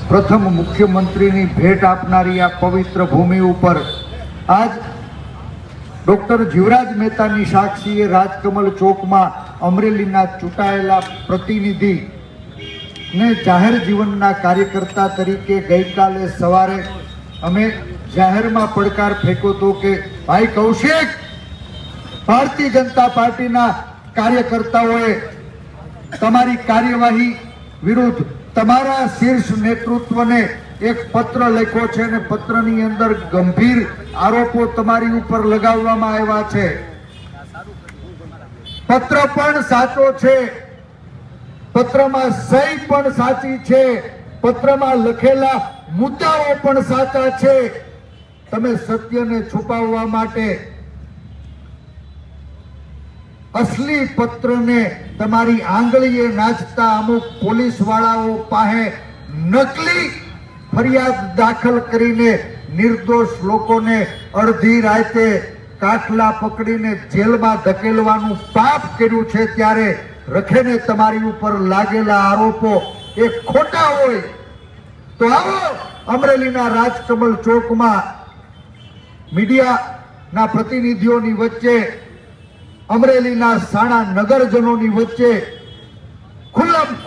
પ્રથમ મુખ્યમંત્રીની ભેટ આપનારી આ પવિત્ર ભૂમિ ઉપર આજ ડોક્ટર જીવરાજ મહેતાની સાક્ષીએ રાજકમલ ચોકમાં અમરેલીના ચૂંટાયેલા પ્રતિનિધિ ને જાહેર જીવનના કાર્યકર્તા તરીકે ગઈકાલે સવારે અમે જાહેરમાં પડકાર ફેંક્યો હતો કે ભાઈ કૌશિક, ભારતીય જનતા પાર્ટીના કાર્યકર્તાઓએ તમારી કાર્યવાહી વિરુદ્ધ તમારા શીર્ષ નેતૃત્વને એક પત્ર લખ્યો છે અને પત્રની અંદર ગંભીર આરોપો તમારી ઉપર લગાવવામાં આવ્યા છે. પત્ર પણ સાચો છે, પત્રમાં સહી પણ સાચી છે, પત્રમાં લખેલા મુદ્દાઓ પણ સાચા છે. તમે સત્યને છુપાવવા માટે અસલી પત્રને તમારી આંગળીએ નાચતા અમુક પોલીસ વાળાઓ પાસે નકલી ફરિયાદ દાખલ કરીને નિર્દોષ લોકોને અડધી રાતે કાટલા પકડીને જેલમાં ધકેલવાનું પાપ કર્યું છે. ત્યારે રખેને તમારી ઉપર લાગેલા આરોપો એ ખોટા હોય તો આવો અમરેલીના રાજકમલ ચોકમાં મીડિયાના પ્રતિનિધિઓની વચ્ચે, અમરેલીના સાણા નગરજનોની વચ્ચે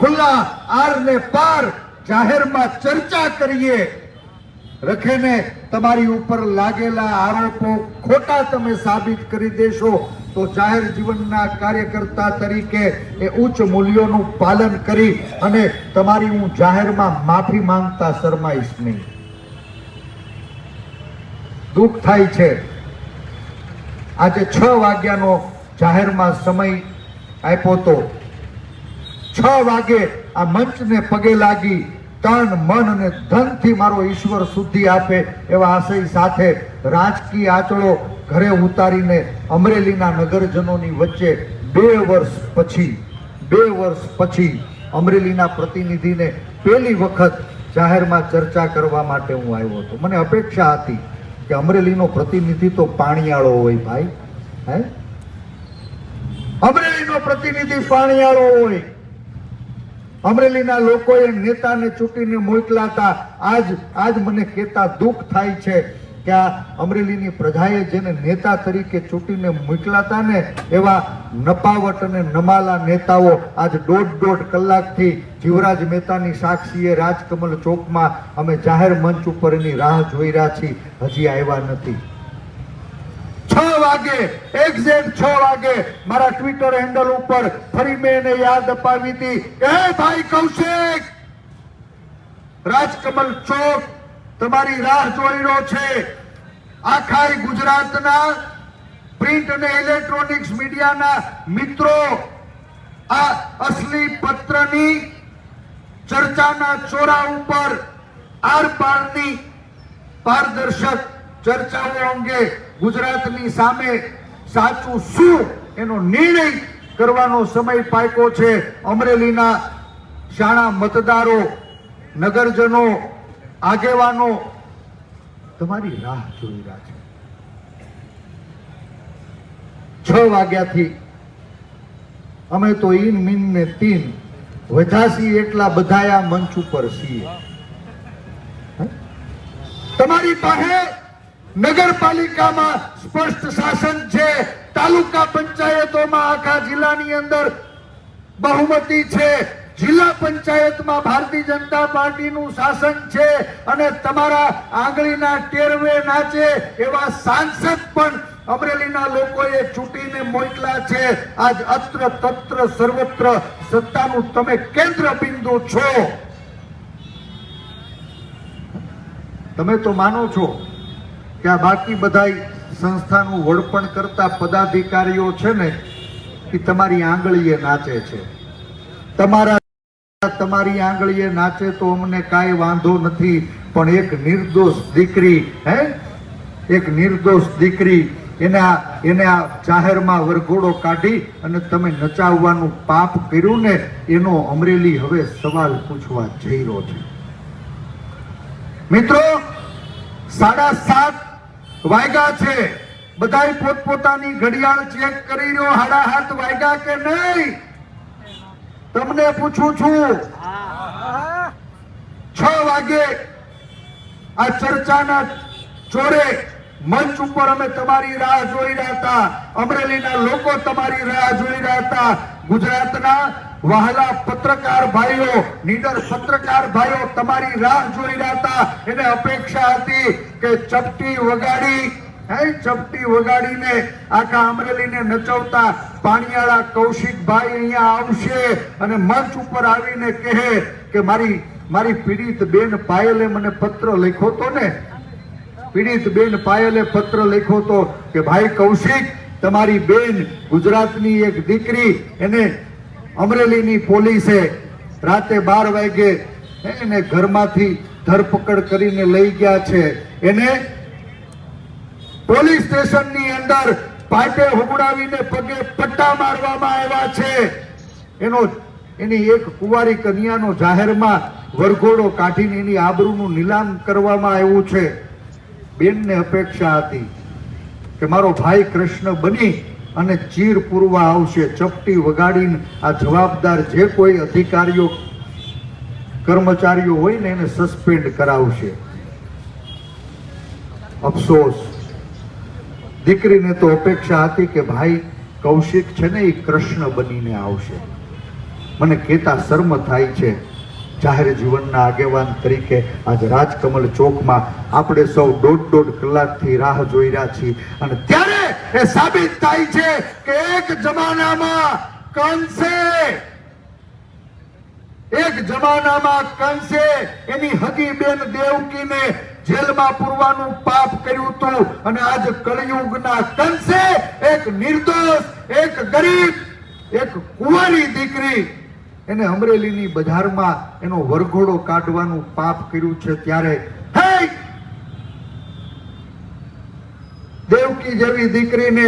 ખુલ્લા આર ને પાર જાહેરમાં ચર્ચા કરીએ. રખેને તમારી ઉપર લાગેલા આરોપો ખોટા તમે સાબિત કરી દેશો તો જાહેર જીવનના કાર્યકર્તા તરીકે એ ઉચ્ચ મૂલ્યોનું પાલન કરી અને તમારી હું જાહેરમાં માફી માંગતા શરમાઈશ નહીં. દુઃખ થાય છે, આજે 6 વાગ્યાનો જાહેરમાં સમય આપ્યો તો 6 વાગે આ મંચને પગે લાગી તન મન અને ધનથી મારો ઈશ્વર શુદ્ધિ આપે એવા આશય સાથે રાજકીય આંચળો ઘરે ઉતારીને અમરેલીના નગરજનોની વચ્ચે 2 વર્ષ પછી અમરેલીના પ્રતિનિધિને પહેલી વખત જાહેરમાં ચર્ચા કરવા માટે હું આવ્યો હતો. મને અપેક્ષા હતી કે અમરેલીનો પ્રતિનિધિ તો પાણીયાળો હોય ભાઈ, હે, અમરેલીનો પ્રતિનિધિ પાણીયાળો હોય. અમરેલીના લોકોએ નેતાને ચૂંટીને મોકલા હતા. આજ મને કહેતા દુઃખ થાય છે કે આ અમરેલીની પ્રજાએ જેને નેતા તરીકે ચૂંટીને મોકલા હતા ને એવા નપાવટ અને નમાલા નેતાઓ આજ 1.5 કલાકથી જીવરાજ મહેતાની સાક્ષીએ રાજકમલ ચોકમાં અમે જાહેર મંચ ઉપર એની રાહ જોઈ રહ્યા છીએ, હજી આવ્યા નથી. 6 વાગે, એક્ઝેક્ટ 6 વાગે મારા ટ્વિટર હેન્ડલ ઉપર ફરી મેં એને યાદ અપાવી હતી, એ ભાઈ કૌશિક, રાજકમલ ચોક તમારી રાહ જોઈ રહ્યો છે. આખા ગુજરાતના પ્રિન્ટ અને ઇલેક્ટ્રોનિક્સ મીડિયાના મિત્રો આ અસલી પત્રની ચર્ચાના ચોરા ઉપર આરપારની પારદર્શક ચર્ચાઓ અંગે ગુજરાતની સામે સાચું શું એનો નિર્ણય કરવાનો સમય પાક્યો છે. અમરેલીના શાણા મતદારો, નગરજનો, આગેવાનો તમારી રાહ જોઈ રહ્યા છે. 6 વાગ્યાથી અમે તો ઈન મીન ને તીન વધાસી એટલા બધાયા મંચ ઉપર છીએ. તમારી પાસે નગરપાલિકામાં સ્પષ્ટ શાસન છે, તાલુકા પંચાયતોમાં આખા જિલ્લાની અંદર બહુમતી છે, જિલ્લા પંચાયતમાં ભારતીય જનતા પાર્ટીનું શાસન છે અને તમારા આંગળીના ટેરવે નાચે એવા સાંસદ પણ અમરેલીના લોકોએ ચૂંટીને મોકલા છે. આજ અત્ર તત્ર સર્વત્ર સત્તાનું તમે કેન્દ્ર બિંદુ છો. તમે તો માનો છો કે આ બાકી બધા સંસ્થાનું વડપણ કરતા પદાધિકારીઓ છે ને એ તમારી આંગળીએ નાચે છે. તમારી આંગળીએ નાચે તો અમને કાંઈ વાંધો નથી, પણ એક નિર્દોષ દીકરી એને આ જાહેરમાં વરઘોડો કાઢી અને તમે નચાવવાનું પાપ કર્યું ને એનો અમરેલી હવે સવાલ પૂછવા જઈ રહ્યો છે. મિત્રો, 7:30 વાગ્યા છે. બધાય પોતપોતાની ઘડિયાળ ચેક કરી રહ્યો, 7:30 વાગ્યા કે નહીં? તમને પૂછું છું. 6 વાગ્યા વાગે આ ચર્ચાના જોરે મંચ ઉપર અમે તમારી રાહ જોઈ રહ્યા હતા, અમરેલીના લોકો તમારી રાહ જોઈ રહ્યા હતા, ગુજરાતના વહાલા પત્રકાર ભાઈઓ, નીડર પત્રકાર ભાઈઓ તમારી રાહ જોઈ રહ્યા હતા. એને અપેક્ષા હતી કે ચપટી વગાડીને આખા અમરેલીને નચવતા પાણીયાળા કૌશિકભાઈ અહીંયા આવશે અને મંચ ઉપર આવીને કહે કે મારી પીડિત બેન પાયલે મને પત્ર લખ્યો તો ને, પીડિત બેન પાયલે પત્ર લખ્યો તો કે ભાઈ કૌશિક, તમારી બેન ગુજરાતની એક દીકરી, એને અમરેલીની પોલીસે રાતે 12 વાગે એને ઘરમાંથી ધરપકડ કરીને લઈ ગયા છે. એને પોલીસ સ્ટેશનની અંદર પાટે હુગડાવીને પગે પટ્ટા મારવામાં આવ્યા છે. એની એક કુંવારી કન્યાનો જાહેરમાં વરઘોડો કાઢીને એની આબરૂનું નીલામ કરવામાં આવ્યું છે. બેનને અપેક્ષા હતી કે મારો ભાઈ કૃષ્ણ બની અને ચીર પૂરવા આવશે, ચપટી વગાડીને આ જવાબદાર જે કોઈ અધિકારીઓ કર્મચારીઓ હોય ને એને સસ્પેન્ડ કરાવશે. અફસોસ, દીકરીને તો અપેક્ષા હતી કે ભાઈ કૌશિક છે ને એ કૃષ્ણ બનીને આવશે. મને કહેતા શર્મ થાય છે, જાહેર જીવનના આગેવાન તરીકે આજ રાજકમલ ચોકમાં આપણે સૌ દોઢ કલાકથી રાહ જોઈ રહ્યા છીએ અને ત્યારે એ સાબિત થાય છે કે એક જમાનામાં કંસે એની હગી બેન દેવકીને જેલમાં પૂરવાનું પાપ કર્યું હતું અને આજ કળિયુગના કંસે એક નિર્દોષ, એક ગરીબ, એક કુંવારી દીકરી એને અમરેલીની બજારમાં એનો વરઘોડો કાઢવાનું પાપ કર્યું છે. ત્યારે દેવકી જેવી દીકરીને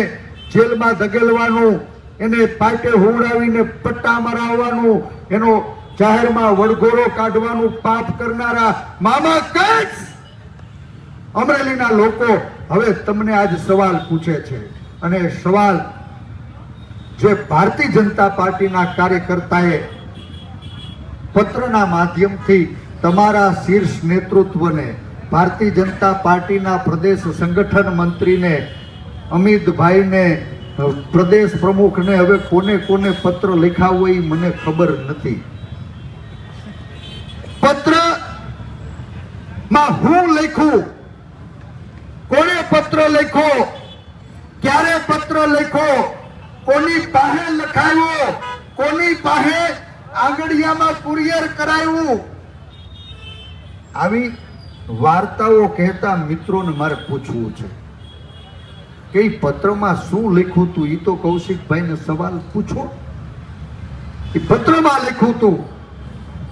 જેલમાં ધકેલવાનું, એને પાટે હુવડાવીને પટ્ટા મરાવવાનું, એનો જાહેરમાં વરઘોડો કાઢવાનું પાપ કરનારા મામા કંસ, અમરેલીના લોકો હવે તમને આજ સવાલ પૂછે છે અને સવાલ જે ભારતીય જનતા પાર્ટીના કાર્યકર્તાએ પત્રના માધ્યમથી તમારા શીર્ષ નેતૃત્વને, ભારતીય જનતા પાર્ટીના પ્રદેશ સંગઠન મંત્રીને, અમિતભાઈને, પ્રદેશ પ્રમુખને, હવે કોને પત્ર લખ્યા હોય મને ખબર નથી. પત્રમાં હું લખ્યું, કોને પત્ર લખ્યો, ક્યારે પત્ર લખ્યો, કોની પાસે લખાયો, કોની પાસે આંગળીયામાં કુરિયર કરાયું, આવી વાર્તાઓ કહેતા મિત્રોને મારે પૂછવું છે કે પત્રમાં શું લખ્યું હતું. એ તો કૌશિકભાઈને સવાલ પૂછો. એ પત્રમાં લખ્યું હતું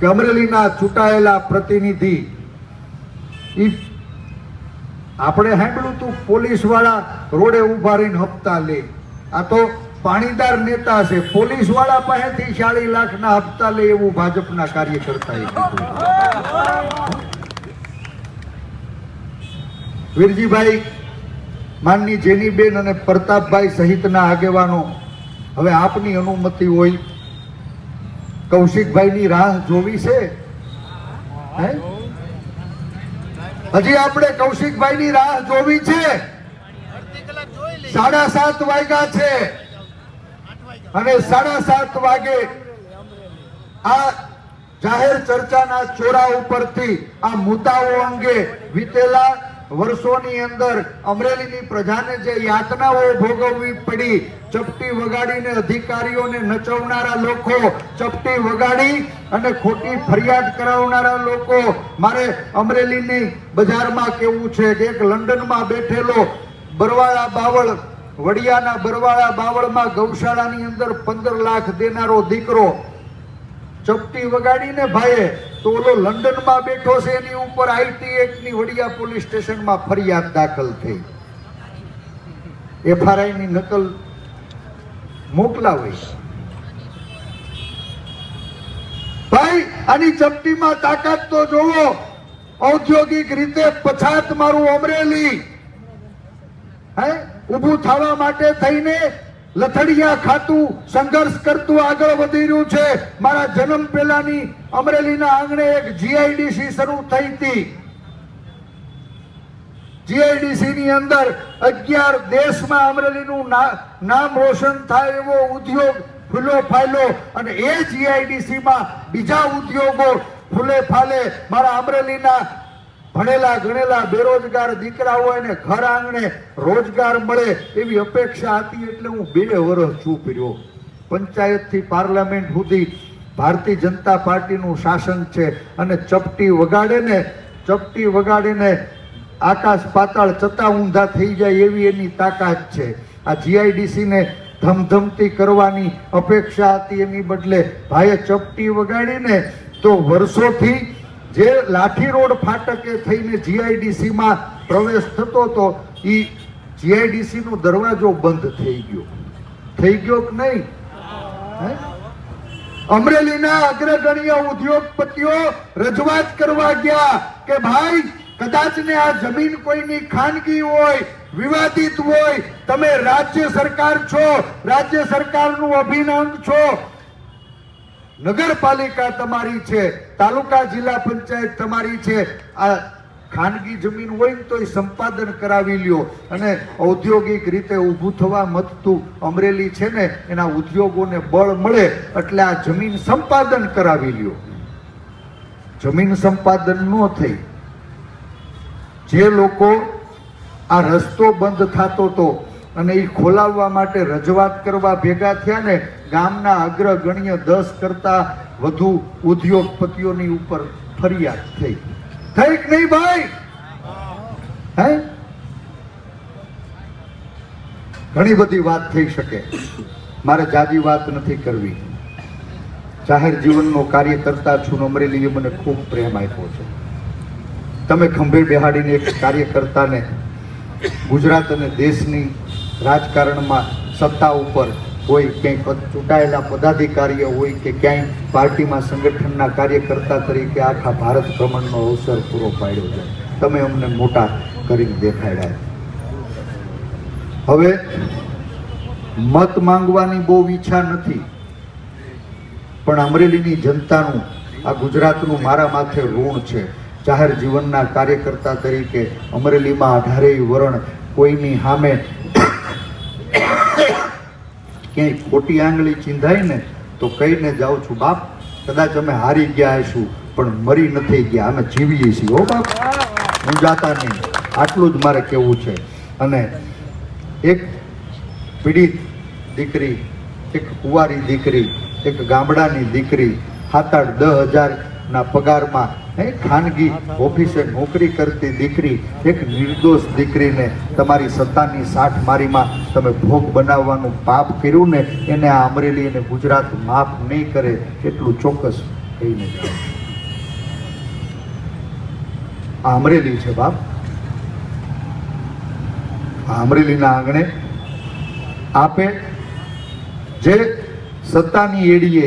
કે અમરેલીના ચૂંટાયેલા પ્રતિનિધિ, આપણે સાંભળ્યું હતું પોલીસ વાળા રોડે ઉભા રહીને હપ્તા લે. આ તો પાણીદાર નેતા છે, પોલીસ વાળા પાસેથી 40 લાખના હપ્તા લે એવું ભાજપના કાર્યકર્તાએ કીધું. વીરજીભાઈ, માનની જેનીબેન અને પ્રતાપભાઈ સહિતના આગેવાનો, હવે આપની અનુમતિ હોય કૌશિકભાઈની રાહ જોવી છે. હજી આપણે કૌશિકભાઈની રાહ જોવી છે. 7:30 વાગ્યા છે અને 7:30 વાગે આ જાહેર ચર્ચાના ચોરા ઉપરથી આ મુદ્દાઓ અંગે વીતેલા વર્ષોની અંદર અમરેલીની પ્રજાને જે યાતનાઓ ભોગવવી પડી, ચપટી વગાડીને અધિકારીઓને નચવનારા લોકો, ચપટી વગાડી અને ખોટી ફરિયાદ કરાવનારા લોકો, મારે અમરેલીની બજારમાં કેવું છે કે એક લંડનમાં બેઠેલો બરવાળા બાવળ, વડિયાના બરવાળા બાવળમાં ગૌશાળાની અંદર 15 લાખ દેનારો દીકરો ચપટી વગાડીને ભાઈએ તો ઓલો લંડનમાં બેઠો છે એની ઉપર આઈટી એક્ટની વડિયા પોલીસ સ્ટેશનમાં ફરિયાદ દાખલ થઈ. FRI ની નકલ મોકલાવી. ભાઈ આની ચપટીમાં તાકાત તો જોવો. ઔદ્યોગિક રીતે પછાત મારું અમરેલી ઉભું થવા માટે થઈને લથડિયા ખાતું સંઘર્ષ કરતું આગળ વધી રહ્યું છે. મારા જન્મ પહેલાની અમરેલીના આંગણે એક જીઆઈડીસી શરૂ થઈ હતી. જીઆઈડીસી ની અંદર 11 દેશમાં અમરેલીનું નામ રોશન થાય એવો ઉદ્યોગ ફૂલો ફાયલો, અને એ જીઆઈડીસી માં બીજા ઉદ્યોગો ફૂલે ફાલે. મારા અમરેલીના ભણેલા ગણેલા બેરોજગાર દીકરાઓ એને ઘર આંગણે રોજગાર મળે એવી અપેક્ષા હતી. એટલે હું 2 વર્ષ ચૂપ રહ્યો. પંચાયત થી પાર્લામેન્ટ સુધી ભારતીય જનતા પાર્ટીનું શાસન છે, અને ચપટી વગાડે ને આકાશ પાતાળ ચતા ઊંધા થઈ જાય એવી એની તાકાત છે. આ જીઆઈડીસી ને ધમધમતી કરવાની અપેક્ષા હતી, એની બદલે ભાઈએ ચપટી વગાડીને તો વર્ષોથી જે લાઠી રોડ ફાટકે થઈને જીઆઈડીસી માં પ્રવેશ થતો હતો એ જીઆઈડીસી નો દરવાજો બંધ થઈ ગયો કે નહીં? અમરેલીના અગ્રગણ્ય ઉદ્યોગપતિઓ રજૂઆત કરવા ગયા કે ભાઈ કદાચ ને આ જમીન કોઈની ખાનગી હોય, વિવાદિત હોય, તમે રાજ્ય સરકાર છો, રાજ્ય સરકારનું અભિન્ન અંગ છો, નગરપાલિકા તમારી છે, તાલુકા જિલ્લા પંચાયત તમારી છે, આ ખાનગી જમીન હોય ને તો એ સંપાદન કરાવી લ્યો. અને ઔદ્યોગિક રીતે ઊભું થવા મથતું અમરેલી છે ને એના ઉદ્યોગોને બળ મળે એટલે આ જમીન સંપાદન કરાવી લ્યો. જમીન સંપાદન ન થઈ. જે લોકો આ રસ્તો બંધ થતો હતો અને એ ખોલાવવા માટે રજૂઆત કરવા ભેગા થયા ને, ગામના અગ્રગણ્ય 10 કરતા વધુ ઉદ્યોગપતિઓની ઉપર ફરિયાદ થઈ કે નહીં ભાઈ? ઘણી બધી વાત થઈ શકે, મારે જાજી વાત નથી કરવી. જાહેર જીવનનો કાર્યકર્તા છું, અમરેલીએ મને ખૂબ પ્રેમ આપ્યો છે. તમે ખંભે બેહાડીને એક કાર્યકર્તાને ગુજરાત અને દેશની રાજકારણમાં સત્તા ઉપર હોય, ક્યાંય ચૂંટાયેલા પદાધિકારીઓ હોય કે ક્યાંય પાર્ટીમાં સંગઠનના કાર્યકર્તા તરીકે આખા ભારત ભ્રમણનો અવસર પૂરો પાડ્યો છે. તમે અમને મોટા કરીને દેખાડ્યા. હવે મત માંગવાની બહુ ઈચ્છા નથી, પણ અમરેલીની જનતાનું, આ ગુજરાતનું મારા માથે ઋણ છે. જાહેર જીવનના કાર્યકર્તા તરીકે અમરેલીમાં 18 વરણ કોઈની સામે ક્યાંય ખોટી આંગળી ચીંધાય ને તો કહીને જાઉં છું, બાપ કદાચ અમે હારી ગયા હશું પણ મરી નથી ગયા, અમે જીવીએ છીએ હો બાપ, હું જાતા નહીં. આટલું જ મારે કહેવું છે. અને એક પીડિત દીકરી, એક કુંવારી દીકરી, એક ગામડાની દીકરી, 7-8-10,000 પગારમાં ખાનગી ઓફિસે નોકરી કરતી દીકરી, એક નિર્દોષ દીકરીને તમારી સત્તાની સાઠ મારીમાં તમે ભોગ બનાવવાનું પાપ કર્યું ને, એને આ અમરેલી અને ગુજરાત માફ નહીં કરે એટલું ચોક્કસ કહીને જાઓ. આ અમરેલી છે બાપ. આ અમરેલીના આંગણે આપે જે સત્તાની એડીએ,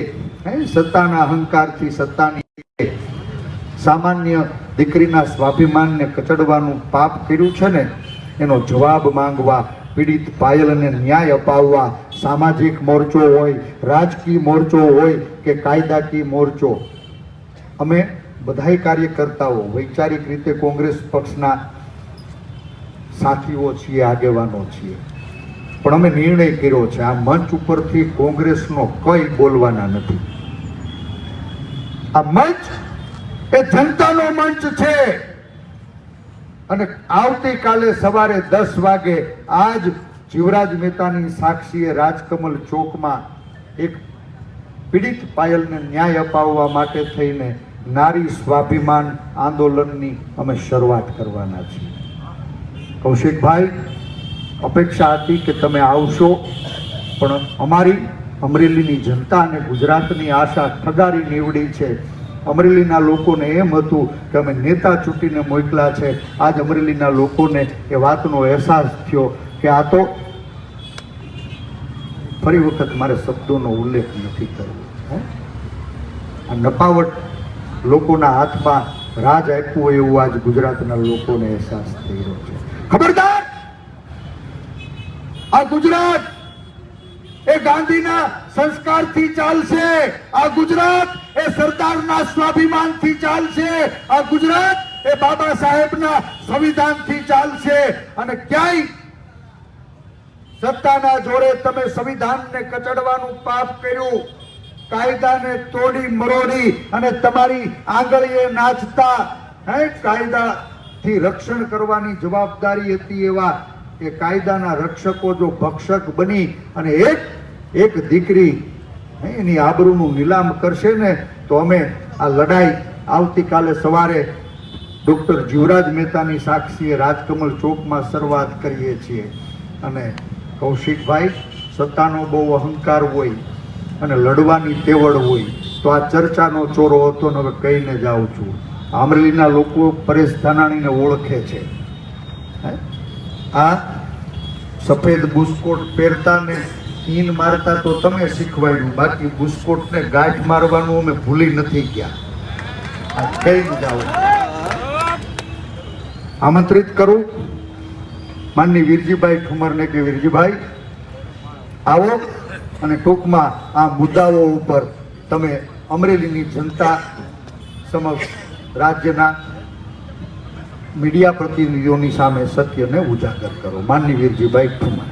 સત્તાના અહંકારથી, સત્તાની સામાન્ય દીકરીના સ્વાભિમાનને કચડવાનું પાપ કર્યું છે ને, એનો જવાબ માંગવા, પીડિત પાયલને ન્યાય અપાવવા સામાજિક મોરચો હોય, રાજકીય મોરચો હોય કે કાયદાકીય મોરચો, અમે બધાય કાર્યકર્તાઓ વૈચારિક રીતે કોંગ્રેસ પક્ષના સાથીઓ છીએ, આગેવાનો છીએ. પણ અમે નિર્ણય કર્યો છે, આ મંચ ઉપરથી કોંગ્રેસનો કંઈ બોલવાના નથી. આ મંચ એ જનતાનો મંચ છે. અને આવતીકાલે સવારે 10 વાગે આજ જીવરાજ મહેતાની સાક્ષીએ રાજકમલ ચોકમાં એક પીડિત પાયલને ન્યાય અપાવવા માટે થઈને નારી સ્વાભિમાન આંદોલનની અમે શરૂઆત કરવાના છીએ. કૌશિકભાઈ, અપેક્ષા હતી કે તમે આવશો, પણ અમારી અમરેલીની જનતા અને ગુજરાતની આશા ઠગારી નીવડી છે. અમરેલીના લોકોને એમ હતું કે અમે નેતા ચૂંટીને મોકલા છે. આજ અમરેલીના લોકોને એ વાતનો અહેસાસ થયો કે આ તો, ફરી વખત મારે શબ્દોનો ઉલ્લેખ નથી કરવો, આ નપાવટ લોકોના હાથમાં રાજ આપ્યું હોય એવું આજ ગુજરાતના લોકોને અહેસાસ થઈ રહ્યો છે. ખબરદાર, આ ગુજરાત એ ગાંધીના સંસ્કારથી ચાલશે, આ ગુજરાત એ સરદારના સ્વાભિમાનથી ચાલશે, આ ગુજરાત એ બાબા સાહેબના સંવિધાનથી ચાલશે. અને ક્યાંય સત્તાના જોડે તમે સંવિધાનને કચડવાનું પાપ કર્યું, કાયદાને તોડી મરોડી અને તમારી આંગળીએ નાચતા કાયદાથી રક્ષણ કરવાની જવાબદારી હતી એવા એ કાયદાના રક્ષકો જો ભક્ષક બની અને એક દીકરી એની આબરૂનું નીલામ કરશે ને તો અમે આ લડાઈ આવતીકાલે સવારે ડોક્ટર જીવરાજ મહેતાની સાક્ષીએ રાજકમલ ચોકમાં શરૂઆત કરીએ છીએ. અને કૌશિકભાઈ, સત્તાનો બહુ અહંકાર હોય અને લડવાની તેવડ હોય તો આ ચર્ચાનો ચોરો હતો ને હવે કહીને જાઉં છું. અમરેલીના લોકો પરેશ ધાનાણીને ઓળખે છે. આ સફેદ બુસ્કોટ પહેરતા ને ઈન મારતા તો તમે શીખવાડ્યું, બાકી બુસ્કોટને ગાંઠ મારવાનું અમે ભૂલી નથી ગયા. આ કહીને જાઉં. આમંત્રિત કરું માનની વીરજીભાઈ ઠુમરને કે વીરજીભાઈ આવો અને ટૂંકમાં આ મુદ્દાઓ ઉપર તમે અમરેલીની જનતા સમક્ષ રાજ્યના મીડિયા પ્રતિનિધિઓની સામે સત્યને ઉજાગર કરો. માનની વીરજીભાઈ ઠુમર.